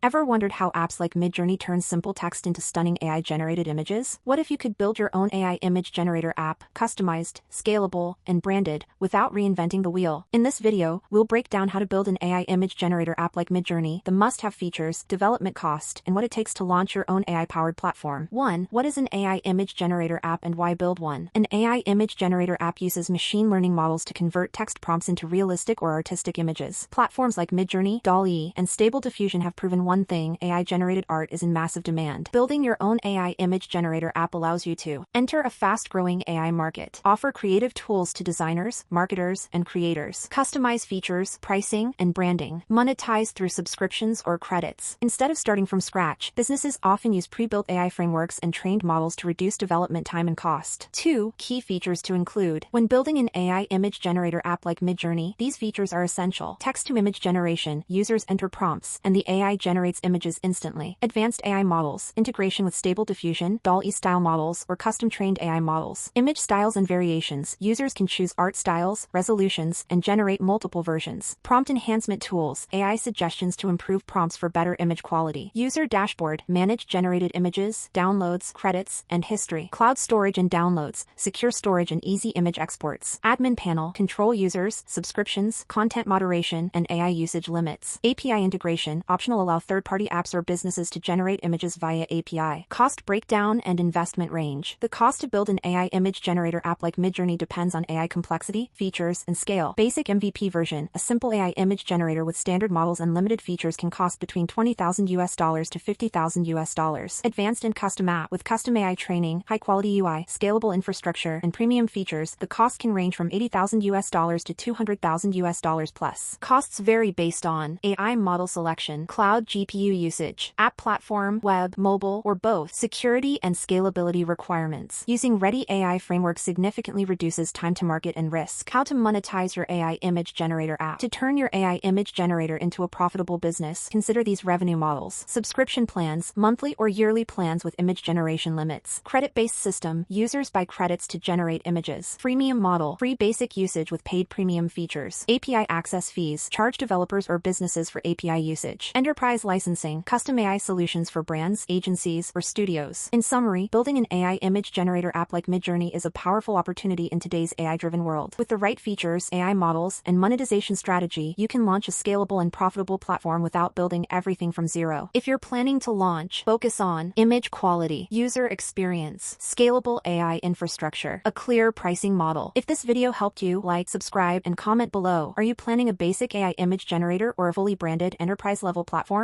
Ever wondered how apps like Midjourney turn simple text into stunning AI-generated images? What if you could build your own AI image generator app, customized, scalable, and branded, without reinventing the wheel? In this video, we'll break down how to build an AI image generator app like Midjourney, the must-have features, development cost, and what it takes to launch your own AI-powered platform. 1. What is an AI image generator app and why build one? An AI image generator app uses machine learning models to convert text prompts into realistic or artistic images. Platforms like Midjourney, DALL-E, and Stable Diffusion have proven one thing: AI-generated art is in massive demand. Building your own AI image generator app allows you to enter a fast-growing AI market, offer creative tools to designers, marketers, and creators, customize features, pricing, and branding, monetize through subscriptions or credits. Instead of starting from scratch, businesses often use pre-built AI frameworks and trained models to reduce development time and cost. 2. Key features to include. When building an AI image generator app like Midjourney, these features are essential. Text-to-image generation: users enter prompts, and the AI generates images instantly. Advanced AI models: integration with Stable Diffusion, DALL-E style models, or custom-trained AI models. Image styles and variations: users can choose art styles, resolutions, and generate multiple versions. Prompt enhancement tools: AI suggestions to improve prompts for better image quality. User dashboard: manage generated images, downloads, credits, and history. Cloud storage and downloads: secure storage and easy image exports. Admin panel: control users, subscriptions, content moderation, and AI usage limits. API integration: optional, allow third-party apps or businesses to generate images via API. Cost breakdown and investment range. The cost to build an AI image generator app like Midjourney depends on AI complexity, features, and scale. Basic MVP version: a simple AI image generator with standard models and limited features can cost between $20,000 to $50,000. Advanced and custom app: with custom AI training, high-quality UI, scalable infrastructure, and premium features, the cost can range from $80,000 to $200,000 plus. Costs vary based on AI model selection, cloud GPU usage, app platform, web, mobile, or both, security and scalability requirements. Using ready AI frameworks significantly reduces time to market and risk. How to monetize your AI image generator app. To turn your AI image generator into a profitable business, consider these revenue models. Subscription plans: monthly or yearly plans with image generation limits. Credit-based system: users buy credits to generate images. Freemium model: free basic usage with paid premium features. API access fees: charge developers or businesses for API usage. Enterprise licensing: custom AI solutions for brands, agencies, or studios. In summary, building an AI image generator app like Midjourney is a powerful opportunity in today's AI-driven world. With the right features, AI models, and monetization strategy, you can launch a scalable and profitable platform without building everything from zero. If you're planning to launch, focus on image quality, user experience, scalable AI infrastructure, a clear pricing model. If this video helped you, like, subscribe, and comment below. Are you planning a basic AI image generator or a fully branded enterprise-level platform?